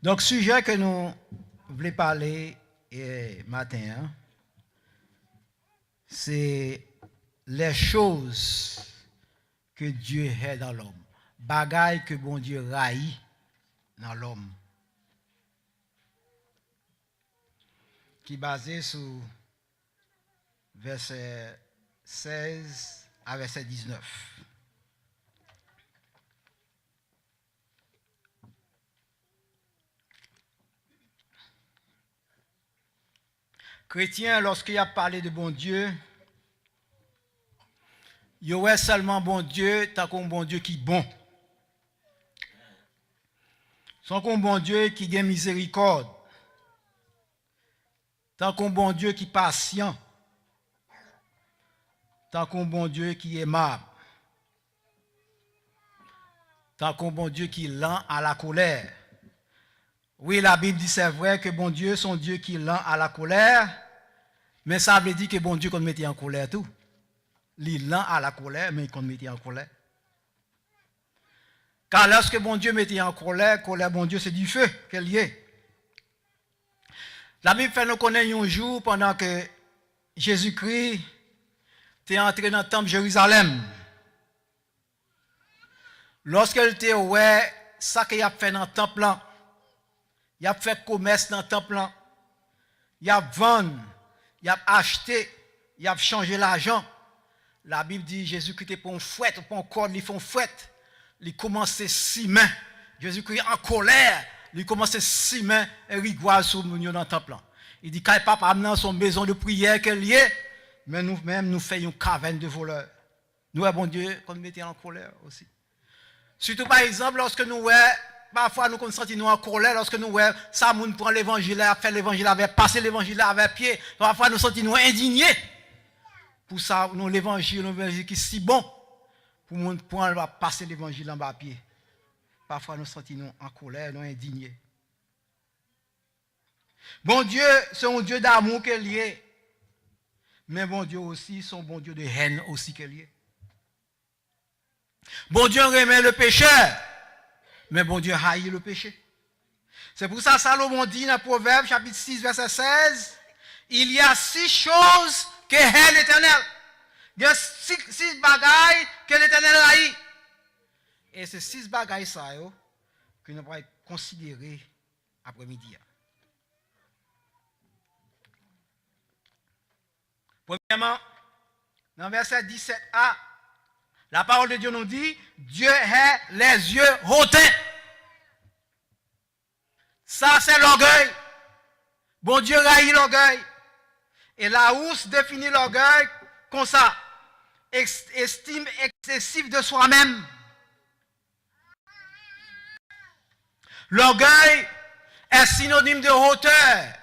Donc, sujet que nous voulons parler matin, hein, c'est les choses que Dieu est dans l'homme. Bagaille que bon Dieu raït dans l'homme. Qui est basé sur verset 16 à verset 19. Chrétien, lorsqu'il a parlé de bon Dieu, il y aurait seulement bon Dieu, tant qu'on bon Dieu qui est bon. Sans qu'on bon Dieu qui a miséricorde. Tant qu'on bon Dieu qui est patient. Tant qu'on bon Dieu qui est aimable. Tant qu'on bon Dieu qui est lent à la colère. Oui, la Bible dit c'est vrai que bon Dieu, son Dieu qui est lent à la colère, mais ça veut dire que bon Dieu qu'on mettait en colère tout. Il est lent à la colère, mais qu'on mettait en colère. Car lorsque bon Dieu mettait en colère, bon Dieu c'est du feu qu'elle y est. La Bible fait nous connaître un jour pendant que Jésus-Christ était entré dans le temple de Jérusalem. Lorsqu'il était ouais, ça qu'il a fait dans le temple, il a fait commerce dans le temple, il a vendu, il a acheté, il a changé l'argent. La Bible dit Jésus-Christ pour un fouet, pour un corde, il fait un fouet. Il commence à cimer. Jésus-Christ en colère, il commence à cimer et rigoire sur nous dans le temple. Il dit qu'il papa amener son maison de prière qu'elle y est, mais nous-mêmes nous faisons une caverne de voleurs. Nous, bon Dieu, qu'on nous mettait en colère aussi. Surtout par exemple, lorsque nous parfois nous nous sentons en colère, lorsque nous ça moun prend l'évangile, fait l'évangile avec, passer l'évangile avec pied, parfois nous sentons indignés. Pour ça, nous l'évangile qui est si bon, pour nous prendre, passer l'évangile en bas pied. Parfois nous sentons en colère, nous indignés. Bon Dieu, c'est un Dieu d'amour qu'il y est. Mais bon Dieu aussi, c'est un bon Dieu de haine aussi qu'il y est. Bon Dieu remet le pécheur, mais bon Dieu haït le péché. C'est pour ça que Salomon dit dans Proverbe chapitre 6 verset 16, il y a 6 choses que hait l'Éternel. Il y a 6 bagailles que l'Éternel haït. Et c'est 6 bagailles ça que nous pourrons considérer après-midi. Premièrement, dans verset 17a, la parole de Dieu nous dit, Dieu hait les yeux hautains. Ça, c'est l'orgueil. Bon Dieu haït l'orgueil. Et la housse définit l'orgueil comme ça. Estime excessive de soi-même. L'orgueil est synonyme de hauteur.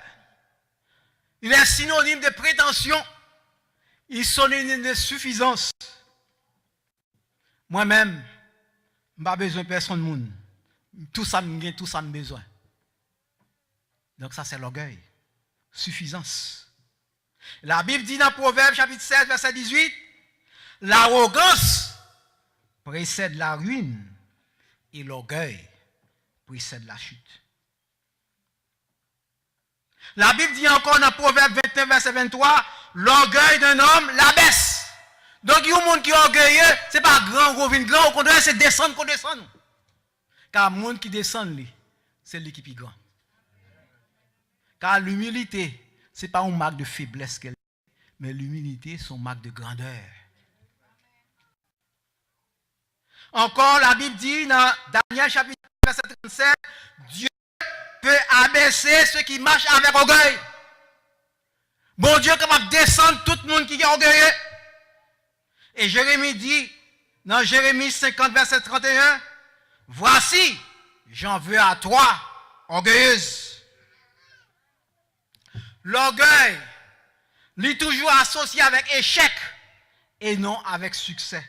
Il est synonyme de prétention. Il est synonyme de suffisance. Moi-même, je n'ai pas besoin de personne de monde. Tout ça me gagne, tout ça me besoin. Donc ça c'est l'orgueil. Suffisance. La Bible dit dans Proverbe chapitre 16 verset 18, l'arrogance précède la ruine et l'orgueil précède la chute. La Bible dit encore dans Proverbe 21 verset 23, l'orgueil d'un homme l'abaisse. Donc, il y a un monde qui est orgueilleux, ce n'est pas grand, au contraire, c'est descendre qu'on descend. Car le monde qui descend, c'est lui qui est grand. Car l'humilité, ce n'est pas une marque de faiblesse, mais l'humilité, c'est une marque de grandeur. Encore, la Bible dit dans Daniel chapitre 1, verset 37, Dieu peut abaisser ceux qui marchent avec orgueil. Bon Dieu est capable de descendre tout le monde qui est orgueilleux. Et Jérémie dit, dans Jérémie 50, verset 31, voici, j'en veux à toi, orgueilleuse. L'orgueil, est toujours associé avec échec et non avec succès.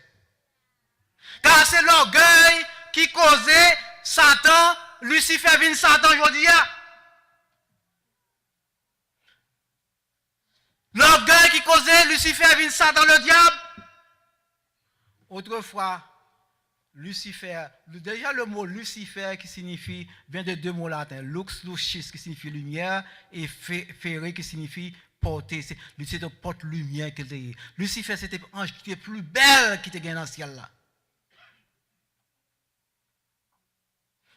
Car c'est l'orgueil qui causait Satan, Lucifer vient Satan aujourd'hui. L'orgueil qui causait Lucifer vient Satan le diable. Autrefois, Lucifer, déjà le mot Lucifer qui signifie, vient de deux mots latins, lux, lucis qui signifie lumière, et ferre qui signifie porter. C'est le porte-lumière qu'il était. Lucifer, c'était l'ange qui était plus belle qui était dans le ciel là.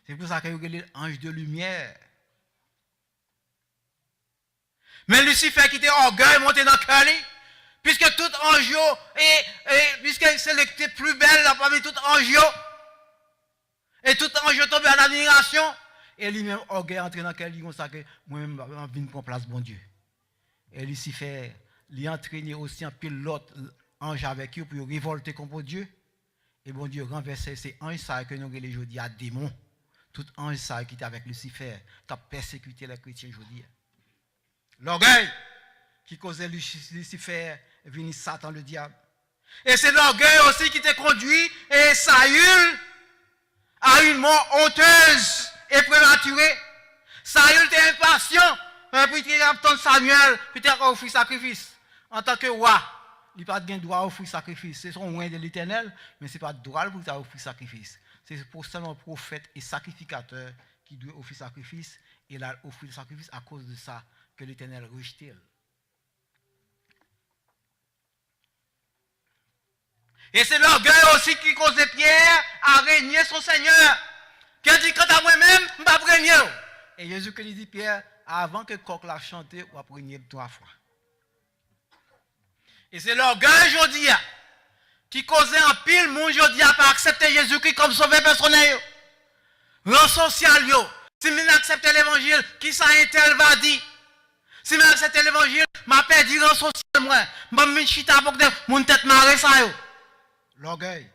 C'est pour ça qu'il y a l'ange de lumière. Mais Lucifer qui était orgueil monté dans le cœur, puisque tout ange, puisque c'est le qui était plus belle parmi tout ange, et tout ange tombé en admiration, et lui-même orgueil entré dans le cœur, il dit ça que moi-même je viens pour place bon Dieu. Et Lucifer, lui entraîné aussi en pile l'autre ange avec eux pour révolter contre Dieu. Et bon Dieu renversé ces anges ça que nous les aujourd'hui à démons. Tout ange ça qui était avec Lucifer, qui a persécuté les chrétiens aujourd'hui. L'orgueil qui causait Lucifer, venu Satan le diable. Et c'est l'orgueil aussi qui t'a conduit et Saül à une mort honteuse et prématurée. Saül était impatient, puis il a entendu Samuel, puis il a offert sacrifice. En tant que roi, il n'a pas de droit à offrir sacrifice. C'est son roi de l'Éternel, mais ce n'est pas de droit pour offrir sacrifice. C'est pour seulement prophète et sacrificateur qui doit offrir sacrifice. Et il a offert sacrifice à cause de ça que l'Éternel rejetait. Et c'est l'orgueil aussi qui causait Pierre à régner son Seigneur. Qui a dit, quant à moi-même, je ne vais pas régner. Et Jésus qui dit, Pierre, avant que le coq l'a chanté, on va régner 3 fois. Et c'est l'orgueil aujourd'hui qui causait en pile monde aujourd'hui à pas accepter Jésus-Christ comme sauveur personnel. Rang social, si je accepte l'évangile, qui ça un tel va dire? Si je accepte l'évangile, je perdu rang social, moi. Je me chita pour que mon tête marre ça. L'orgueil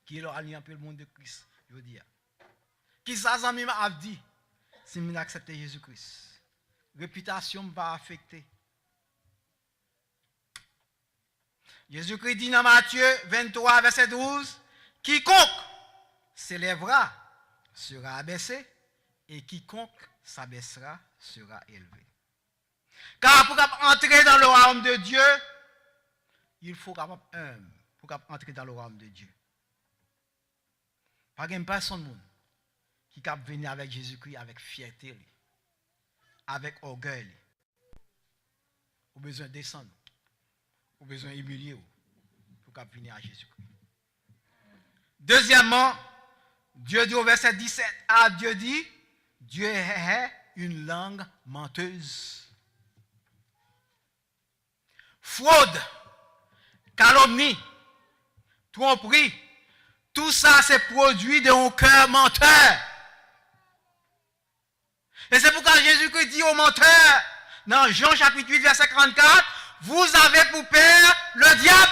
qui est allié un peu le monde de Christ, je veux dire. Qui ça, ça m'a dit, si je accepte Jésus-Christ, réputation va affecter. Jésus-Christ dit dans Matthieu 23, verset 12, quiconque s'élèvera sera abaissé et quiconque s'abaissera sera élevé. Car pour entrer dans le royaume de Dieu, il faut capable humble pour entrer dans le royaume de Dieu. Pas une personne qui peut venir avec Jésus-Christ avec fierté, avec orgueil. Au besoin de descendre. Ou besoin humilier pour venir à Jésus-Christ. Deuxièmement, Dieu dit au verset 17, Dieu est une langue menteuse. Fraude, calomnie, tromperie, tout ça c'est produit d'un cœur menteur. Et c'est pourquoi Jésus-Christ dit aux menteurs, dans Jean chapitre 8, verset 44, vous avez pour père le diable.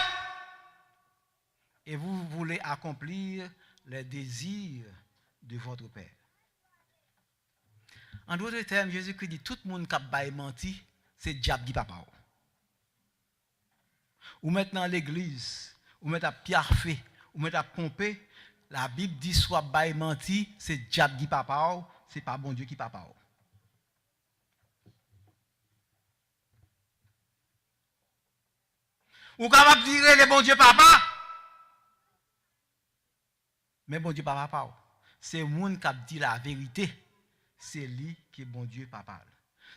Et vous voulez accomplir les désirs de votre père. En d'autres termes, Jésus-Christ dit, tout le monde qui a menti, c'est le diable qui papa. Ou maintenant l'église, ou maintenant piafé, ou maintenant pompé, la Bible dit soit bail menti, c'est le diable qui papa, c'est pas bon Dieu qui papa. Ou capable de dire le bon Dieu papa. Mais bon Dieu papa, c'est le monde qui dit la vérité. C'est lui qui est bon Dieu papa.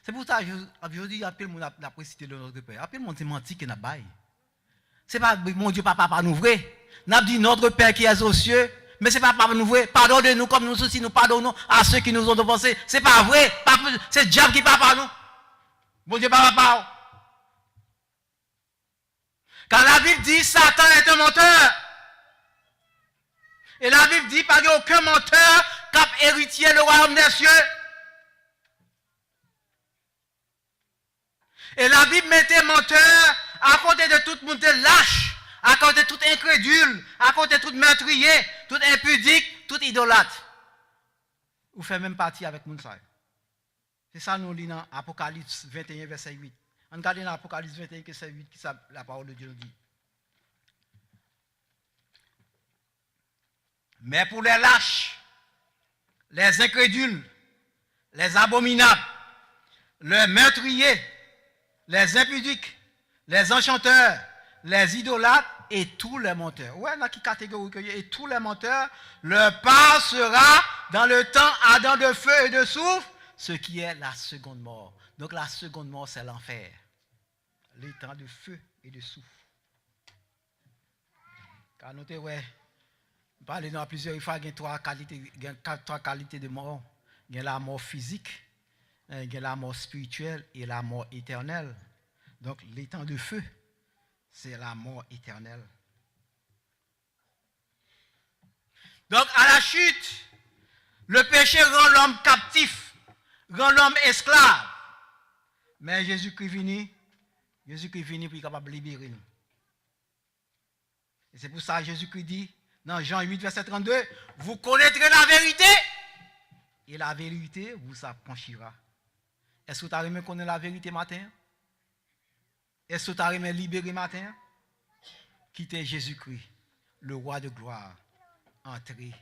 C'est pour ça que je dis, appelle mon la précité de notre Père. Appelle mon menti qui n'a pas. Ce n'est pas mon Dieu papa pas nous vrai. N'a dit notre Père qui est aux cieux. Mais ce n'est pas papa nous vrai. Pardonne-nous comme nous aussi nous pardonnons à ceux qui nous ont offensés. Ce n'est pas vrai. C'est le diable qui papa nous. Bon Dieu papa. Car la Bible dit Satan est un menteur. Et la Bible dit qu'il n'y a aucun menteur qui a héritier le royaume des cieux. Et la Bible mettait menteur à côté de tout le monde lâche, à côté de tout incrédule, à côté de tout meurtrier, tout impudique, tout idolâtre. Vous faites même partie avec Mounsaï. C'est ça nous lisons dans Apocalypse 21, verset 8. On regarde dans Apocalypse 21, verset 8, qui la parole de Dieu nous dit. Mais pour les lâches, les incrédules, les abominables, les meurtriers, les impudiques, les enchanteurs, les idolâtres et tous les menteurs. Ouais, dans quelle catégorie que et tous les menteurs, leur part sera dans le temps ardent de feu et de soufre, ce qui est la seconde mort. Donc la seconde mort, c'est l'enfer. Les temps de feu et de soufre. Car nous ouais, parler dans plusieurs fois, il y a trois qualités de mort. Il y a la mort physique, il y a la mort spirituelle et la mort éternelle. Donc les temps de feu, c'est la mort éternelle. Donc à la chute, le péché rend l'homme captif, rend l'homme esclave. Mais Jésus-Christ venu pour être capable de libérer nous. Et c'est pour ça que Jésus-Christ dit, dans Jean 8, verset 32, vous connaîtrez la vérité, et la vérité vous affranchira. Est-ce que tu as aimé connaître la vérité matin? Est-ce que tu as aimé libérer matin? Quitter Jésus-Christ, le roi de gloire, entrer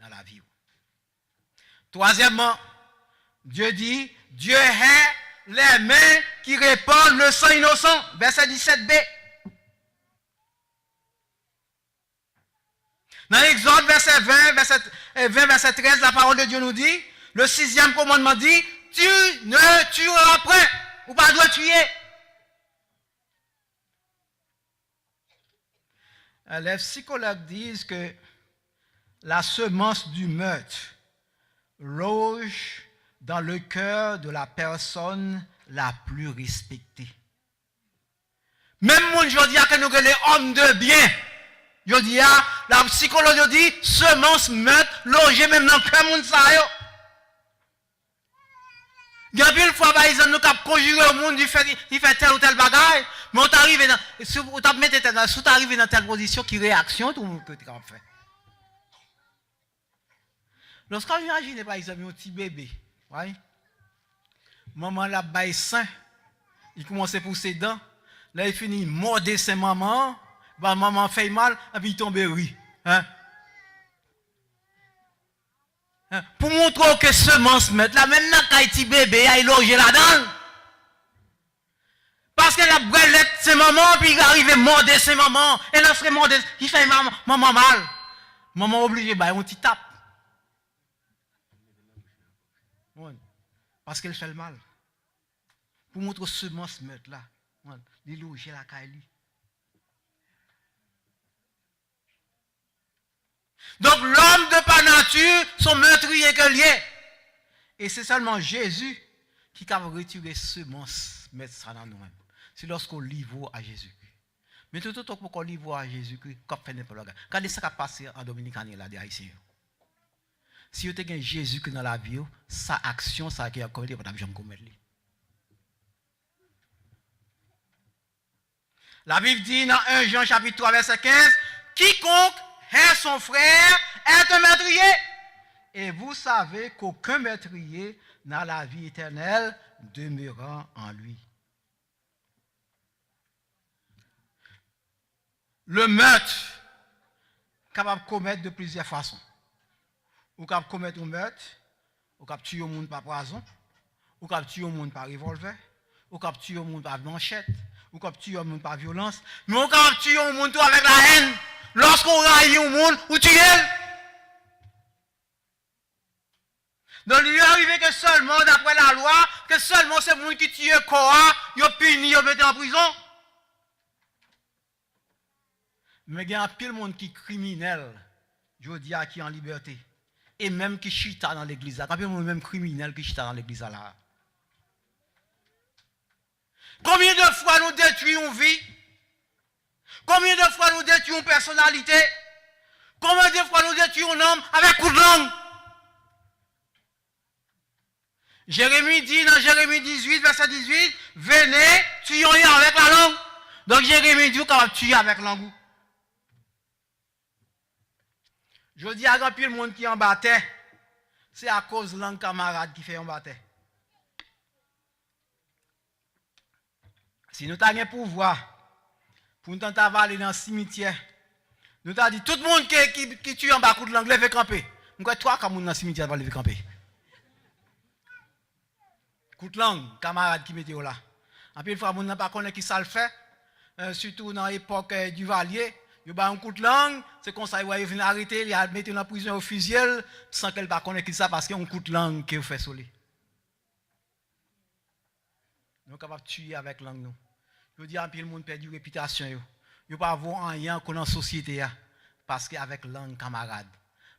dans la vie. Troisièmement, Dieu dit, Dieu hait les mains qui répandent le sang innocent. Verset 17b. Dans Exode, verset 20, verset 13, la parole de Dieu nous dit, le 6e commandement dit, tu ne tueras point, ou pas dois tuer. Les psychologues disent que la semence du meurtre loge dans le cœur de la personne la plus respectée. Même mon je dis que nous sommes les hommes de bien. Je dis, la psychologue dit, semence meurtre loge même dans le cœur de mon sayo. Il y a une fois, par exemple, nous avons conjuré au monde, il fait tel ou tel bagage, mais on t'arrive dans, si tu arrives dans telle position, qui réaction, tout le monde peut te faire. Lorsqu'on imagine, par exemple, un petit bébé, ouais, maman l'a baille sein, il commence à pousser ses dents, là il finit mordre ses mamans, bah, maman fait mal, et puis il tombe oui. Hein? Pour montrer que semence met là, même dans le petit bébé, il loge là-dedans. Parce que la brelette, c'est maman, puis il arrive à mordre ses mamans, et là, il fait maman mal. Maman obligée, bah, on t'y tape. Parce qu'elle fait le mal. Pour montrer semence met là, il loge la caille. Donc l'homme de par nature sont meurtriers que liés. Et c'est seulement Jésus qui a retiré semence, mettre ça dans nous-mêmes. C'est lorsqu'on livre à Jésus-Christ. Mais tout autant pour qu'on livre à Jésus-Christ, qu'on fait n'importe quoi. Regardez ce qui a passé en Dominicain là, des Haïtiens. Si vous avez Jésus-Christ dans la vie, sa action, ça qui a commis, vous n'avez jamais commis. La Bible dit dans 1 Jean chapitre 3 verset 15, quiconque est son frère est un meurtrier. Et vous savez qu'aucun meurtrier n'a la vie éternelle demeurant en lui. Le meurtre, capable de commettre de plusieurs façons. Ou capable de commettre un meurtre, ou capable de tuer un monde par poison, ou capable de tuer un monde par revolver, ou capable de tuer un monde par manchette, ou capable de tuer un monde par violence, mais ou capable de tuer un monde avec la haine. Lorsqu'on raille un monde, ou tue elle. Donc il est arrivé que seulement, d'après la loi, que seulement c'est le monde qui tue Korah, il est puni, il est mis en prison. Mais il y a un pile monde qui est criminel, je dis à qui en liberté. Et même qui chita dans l'église. Il y a même criminel qui chita dans l'église là. Combien de fois nous détruisons une vie? Combien de fois nous détruisons une personnalité? Combien de fois nous détruisons un homme avec coup de langue? Jérémie dit dans Jérémie 18, verset 18, venez, tuons avec la langue. Donc Jérémie dit qu'on va tuer avec la langue. Je dis à grand pile le monde qui en battait, c'est à cause de langue camarade qui fait en battait. Si nous avons un pouvoir, pour nous aller dans le cimetière, nous avons dit tout le monde qui tue en bas de langue, lève camper. Nous avons trois comme dans le cimetière va lever camper. Coup de langue, camarade qui mettait là. En plus, une fois, nous n'avons pas connu qui ça le fait. surtout dans l'époque du Valier, il y a un coup de langue, c'est comme ça, il vient arrêter, il a mis en prison au fusil, sans qu'elle ne connaisse ça parce qu'il y a un coup de langue qui fait soler. Nous sommes capables de tuer avec langue. Nous. Je dis à tout le monde perd du réputation. Il ne peut pas avoir rien dans la société parce qu'avec langue camarade.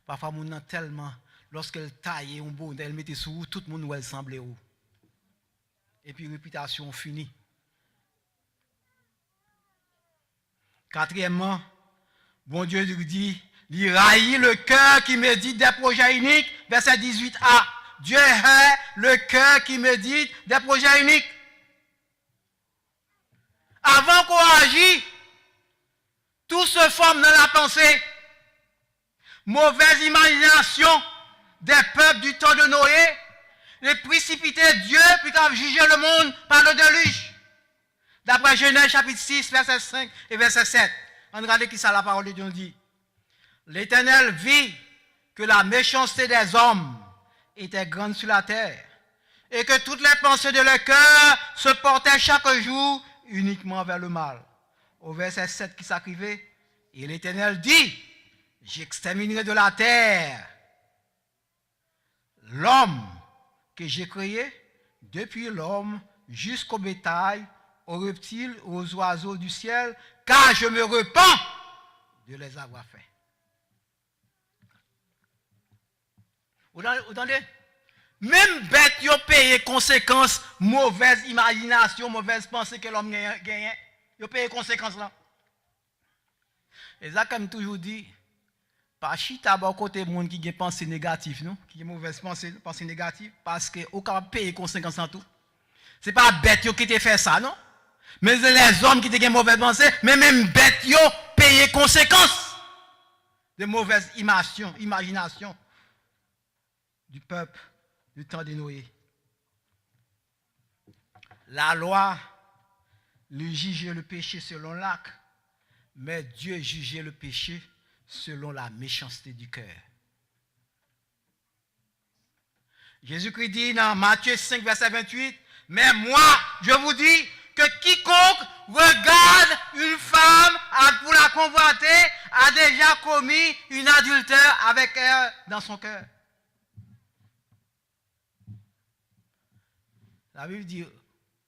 Parfois, nous avons tellement, lorsqu'elle taille un bon, elle mettait sous tout le monde où elle semblait. Et puis, réputation finie. Quatrièmement, bon Dieu lui dit, il raillit le cœur qui médite des projets uniques, verset 18a. Dieu hait le cœur qui médite des projets uniques. Avant qu'on agisse, tout se forme dans la pensée. Mauvaise imagination des peuples du temps de Noé, les précipiter Dieu puis qu'il juger le monde par le déluge. D'après Genèse chapitre 6, verset 5 et verset 7. On regarde qui ça la parole de Dieu dit. L'Éternel vit que la méchanceté des hommes était grande sur la terre et que toutes les pensées de leur cœur se portaient chaque jour uniquement vers le mal. Au verset 7 qui s'écrivait, et l'Éternel dit, j'exterminerai de la terre l'homme que j'ai créé, depuis l'homme jusqu'au bétail, aux reptiles, aux oiseaux du ciel, car je me repens de les avoir faits. Vous entendez? Même bête, ils payent conséquences, mauvaise imagination, mauvaise pensée que l'homme gagne. Ils payent conséquences là. Et ça, comme toujours dit, pas chita bon côté monde qui a pensée négative, non? Qui a mauvaise pensée négative, parce que au capable payer conséquences en tout. C'est pas bête qui te fait ça, non? Mais c'est les hommes qui ont mauvaise pensée, mais même bête qui payent conséquences de mauvaise imagination du peuple du temps de Noé. La loi lui jugeait le péché selon l'acte, mais Dieu jugeait le péché selon la méchanceté du cœur. Jésus-Christ dit dans Matthieu 5, verset 28, mais moi, je vous dis que quiconque regarde une femme pour la convoiter a déjà commis une adultère avec elle dans son cœur. La Bible dit,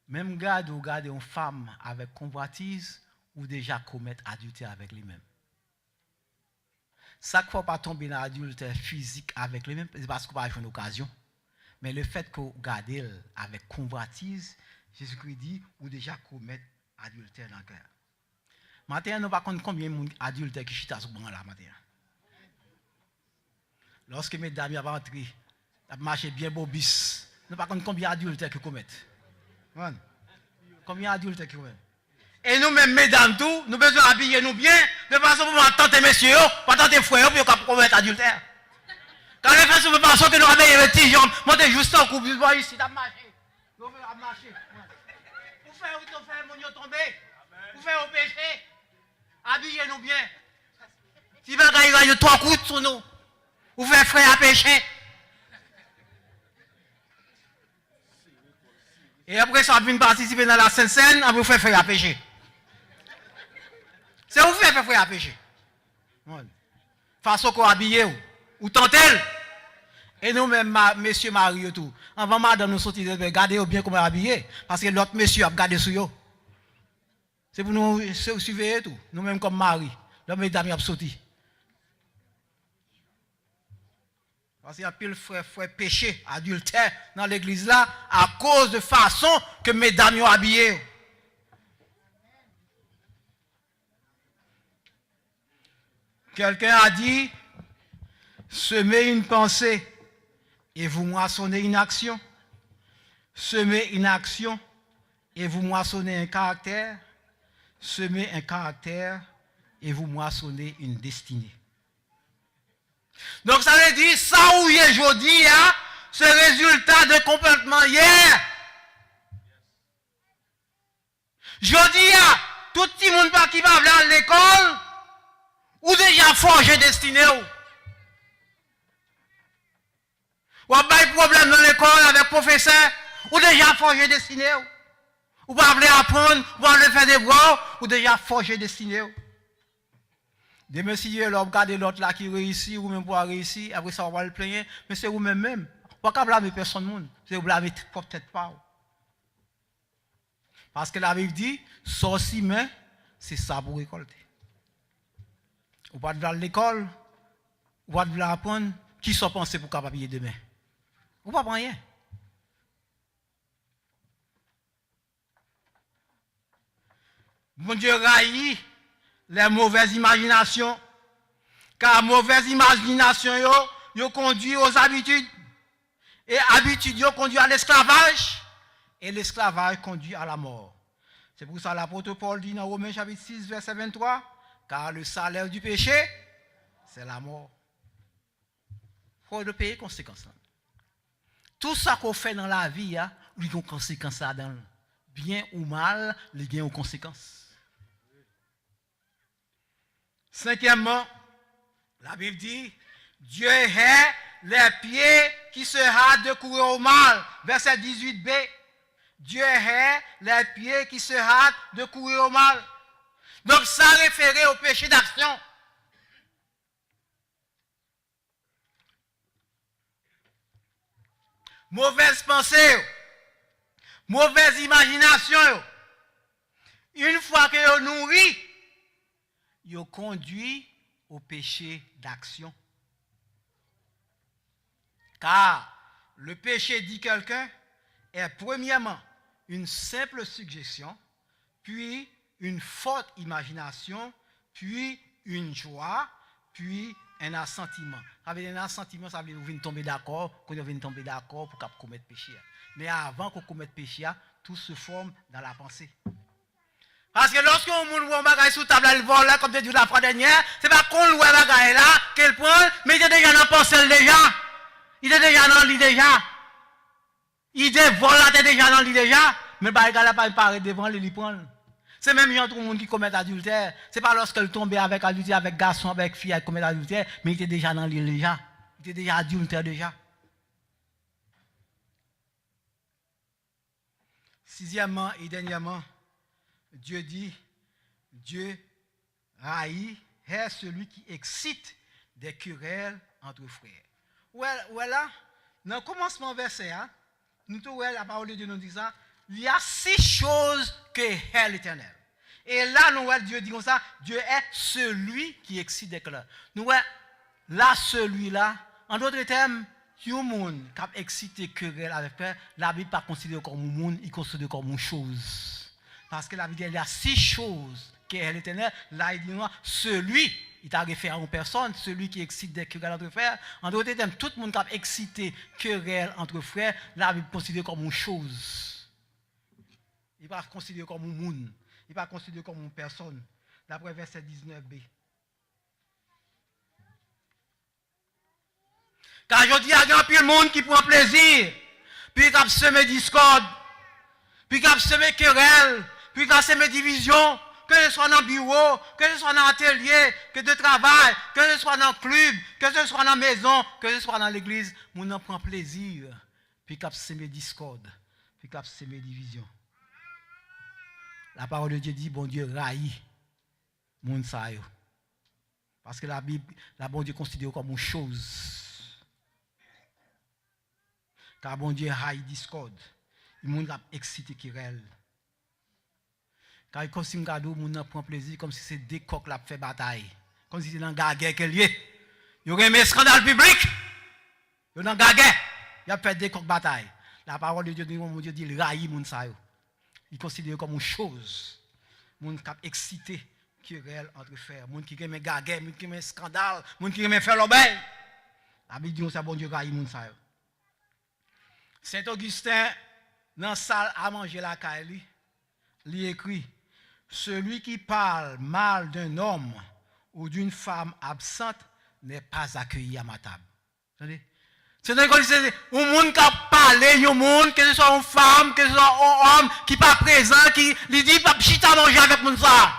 même regarder une femme avec convoitise ou déjà commettre adultère avec lui-même. Ça ne faut pas tomber dans l'adultère physique avec lui-même, c'est parce qu'on va avoir une occasion. Mais le fait que regarder avec convoitise, Jésus-Christ dit, ou déjà commettre adultère dans le cœur. Maintenant, nous ne savons pas combien d'adultères qui chita sur le banc là, maintenant. Lorsque mesdames ont entré, ils ont marché bien beau bis. Nous ne savons pas combien d'adultères qui commettent. Combien d'adultères qui commettent. Et nous-mêmes, mesdames, tout, nous besoin habiller nous bien, de façon pour tenter messieurs, pour tenter frères, pour commettre adultère. Quand les femmes ne pensent que nous avons les petits jambes, montez juste en couple, vous voyez ici, vous marché. Vous marché. Vous faites mon tomber. Vous faites au péché. Habillez-nous bien. Si vous avez 3 coups sur nous, vous faites frère à pécher. Et après ça, vous venez participer dans la Sainte Seine, vous faites frère à pécher. C'est vous faites frère à pécher. Façon qu'on habille ou tentez. Et nous-mêmes, messieurs Marie, tout. Avant madame nous sortir, regardez bien comment habillé. Parce que l'autre monsieur a gardé sur eux. C'est pour nous surveiller tout. Nous-mêmes comme Marie. L'homme mesdames a sorti. Parce qu'il y a pile frère péché, adultère dans l'église là, à cause de façon que mesdames ont habillé. Quelqu'un a dit, semez une pensée et vous moissonnez une action. Semez une action et vous moissonnez un caractère. Semez un caractère et vous moissonnez une destinée. Donc ça veut dire, ça où il est aujourd'hui, c'est le résultat de complètement hier. Aujourd'hui, tout le monde qui va aller à l'école, ou déjà forgé destiné. Ou a pas de problème dans l'école avec le professeur, ou déjà forgé destiné. Ou pas voulez apprendre, ou pas voulez faire des bras, ou déjà forger destiné. Demain, si l'homme regarde l'autre là qui réussit, ou même pour réussir, après ça, on va le plaindre, mais c'est vous-même même. Pas qu'à blâmer personne, c'est vous blâmer peut-être pas. Parce que la Bible dit, sorci mais c'est ça pour récolter. Ou pas de l'école, ou pas de l'apprendre, qui sont pensés pour capable payer demain. Ou pas rien. Mon Dieu raillit les mauvaises imaginations, car mauvaise imagination yo conduit aux habitudes, et habitudes yo conduit à l'esclavage, et l'esclavage conduit à la mort. C'est pour ça l'apôtre Paul dit dans Romains chapitre 6, verset 23, car le salaire du péché, c'est la mort. Il faut le payer conséquences. Tout ça qu'on fait dans la vie, il y a une conséquence là-dedans. Bien ou mal, il y a une conséquence. Cinquièmement, la Bible dit, Dieu hait les pieds qui se hâtent de courir au mal. Verset 18b. Dieu hait les pieds qui se hâtent de courir au mal. Donc ça référait au péché d'action. Mauvaise pensée, mauvaise imagination. Une fois que vous nourrit, vous conduit au péché d'action. Car le péché, dit quelqu'un, est premièrement une simple suggestion, puis une forte imagination, puis une joie, puis un assentiment. Avec un assentiment, ça veut dire que vous venez tomber d'accord, quand vous venez tomber d'accord pour commettre péché. Mais avant qu'on commette péché, tout se forme dans la pensée. Parce que lorsque on voit un bagage sous table, elle vole là, comme tu dis la fois dernière, c'est pas qu'on le voit bagage là, qu'elle prend, mais il est déjà dans la pensée déjà. Il est déjà dans l'idée déjà. Il dévole là, il est déjà dans l'idée déjà. Mais le bagage là, pas paraît devant lui, il prend. C'est même gens tout le monde qui commet adultère. C'est pas lorsqu'elle tombe avec adultère, avec garçon, avec fille, elle commet adultère, mais il était déjà dans l'île déjà. Il était déjà adultère déjà. Sixièmement et dernièrement, Dieu dit, Dieu haït est celui qui excite des querelles entre frères. Voilà, dans le commencement verset, nous trouvons la parole de Dieu nous dit ça, il y a 6 choses que hait l'Éternel. Et là, nous voyons Dieu dit comme ça, Dieu est celui qui excite des querelles. Nous voyons là, celui-là, en d'autres termes, il y a un monde qui a excité querelle avec frère, la Bible pas considéré comme un monde, il considère comme une chose. Parce que la Bible dit, il y a 6 choses qui est l'Éternel. Là, il dit, celui, il t'a référé à une personne, celui qui excite des querelles entre frères. En d'autres termes, tout le monde qui a excité querelles entre frères, la Bible considère comme une chose. Il n'est pas considéré comme un monde. Il n'est pas considéré comme une personne. D'après verset 19b. Car je dis, il y a un peu de monde qui prend plaisir, puis qui a semé discorde, puis qui a semé querelle, puis qui a semé division, que ce soit dans le bureau, que ce soit dans l'atelier, que de travail, que ce soit dans le club, que ce soit dans la maison, que ce soit dans l'église, on en prend plaisir, puis qui a semé discorde, puis qui a semé division. La parole de Dieu dit, bon Dieu raillit moun sa yo. Parce que la Bible, la bon Dieu considère comme une chose. Car bon Dieu haït discorde. Il moun a excité querelle. Car comme si m'gado moun prend plaisir comme si c'est des coqs la fait bataille. Comme si c'est dans la guerre qu'elle y est. Il y aurait un scandale public. Il y a dans la guerre. Il a fait des coqs bataille. La parole de Dieu dit, mon Dieu dit, il raillit moun sa yo. Il considère comme une chose. Moun qui a excité querelle entre frères. Moun qui aime guerre, moun qui aime scandale, moun qui aime faire l'obéi. La Bible dit, ça bon Dieu raillit moun sa yo. Saint Augustin, dans la salle à manger la caille, il écrit, celui qui parle mal d'un homme ou d'une femme absente n'est pas accueilli à ma table. C'est-à-dire que c'est un monde qui a parlé, un monde, que ce soit une femme, que ce soit un homme qui n'est pas présent, qui lui dit, pas chita manger avec mon ça.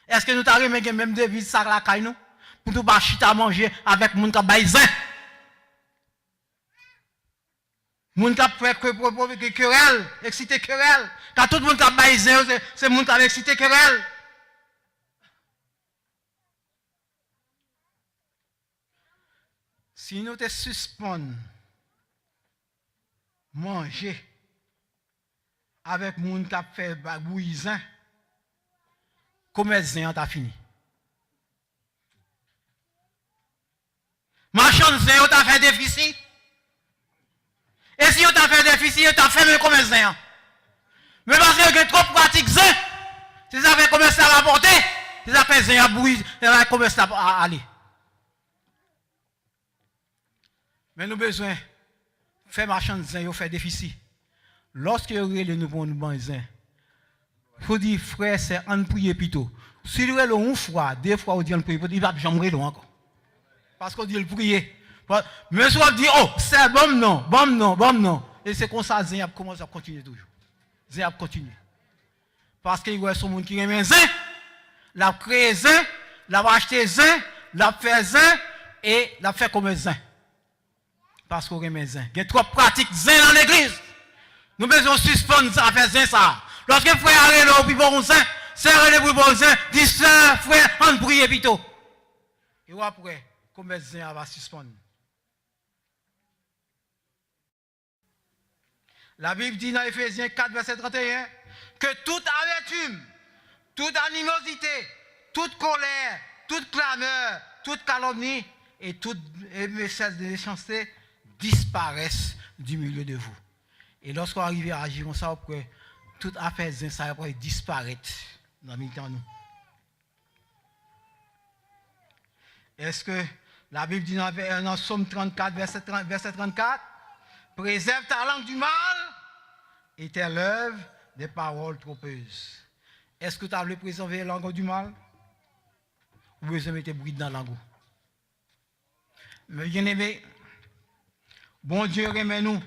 Est-ce que nous t'arrivons même devise ça la caille nous? Pour nous pas chita manger avec mon qui a baisé? Moun qui fait querelle, excité querelle. Quand tout le monde qui a baisé, c'est moun qui a excité querelle. Si nous te suspendons manger avec moun qui a fait bagouisin, commerçant t'a fini. Marchand zéro t'a fait déficit. Et si on t'a fait déficit, on t'a fait le commerçant. Mais parce que vous trop pratique zé, si ça fait commerce à rapporter, si ça fait zé à bouillir, ça va commerce à aller. Mais nous avons besoin de faire marchand zé, faire déficit. Lorsque vous avez nous pour nous banzer, il faut dire frère, c'est un prier plutôt. Si vous avez une fois, deux fois, vous dites un prier, il va jamais encore. Parce qu'on dit le prier. Mais soit dit, oh, c'est bon non, bon non, bon non. Et c'est comme ça, Zéab commence à continuer toujours. Zéab continue. Parce qu'il y a son monde qui aime Zé, l'a créé Zé, l'a acheté Zé, l'a fait Zé, et l'a fait comme Zé. Parce qu'on aime Zé. Il y a trop pratique Zé dans l'église. Nous besoin suspendre ça, faire Zé ça. Lorsque frère arrive au pivot Zé, c'est arrivé au pivot Zé, dit frère, on prie plutôt. Et après, comme Zé va suspendre. La Bible dit dans Ephésiens 4, verset 31, que toute amertume, toute animosité, toute colère, toute clameur, toute calomnie et toute message de méchanceté disparaissent du milieu de vous. Et lorsqu'on arrive à agir comme ça, toute affaire ça va disparaître dans le milieu de nous. Est-ce que la Bible dit dans Somme 34, verset 34, préserve ta langue du mal et tes lèvres des paroles trompeuses. Est-ce que tu as voulu préserver la langue du mal? Ou besoin de mettre bruit dans la langue? Mais bien aimé, bon Dieu remet nous.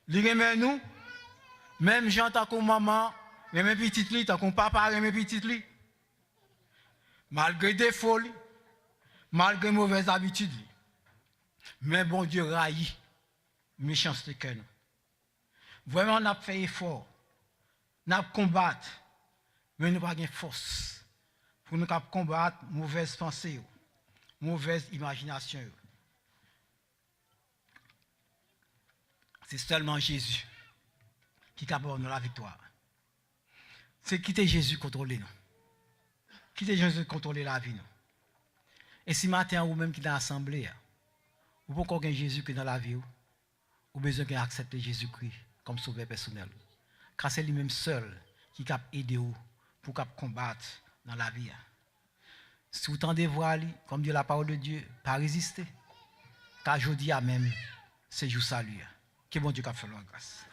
Il remet nous, même gens tant qu'on maman, remet petit lit, tant qu'on papa remet petit lit. Malgré des folies, malgré mauvaises habitudes. Mais bon Dieu raillit méchanceté que nous. Vraiment, on a fait effort, on a combattu, mais nous n'avons pas de force pour nous combattre mauvaises pensées, mauvaises imaginations. C'est seulement Jésus qui est capable de la victoire. C'est quitter Jésus contrôler nous. Quitter Jésus contrôler la vie nous. Et si matin ou même qui est dans l'assemblée, ou pas encore Jésus qui est dans la vie, ou besoin d'accepter Jésus-Christ comme sauveur personnel. Car c'est lui-même seul qui peut aider pour combattre dans la vie. Si vous tendez voir, comme dit la parole de Dieu, pas résister. Car je dis à même, c'est juste salut. Que bon Dieu a fait la grâce.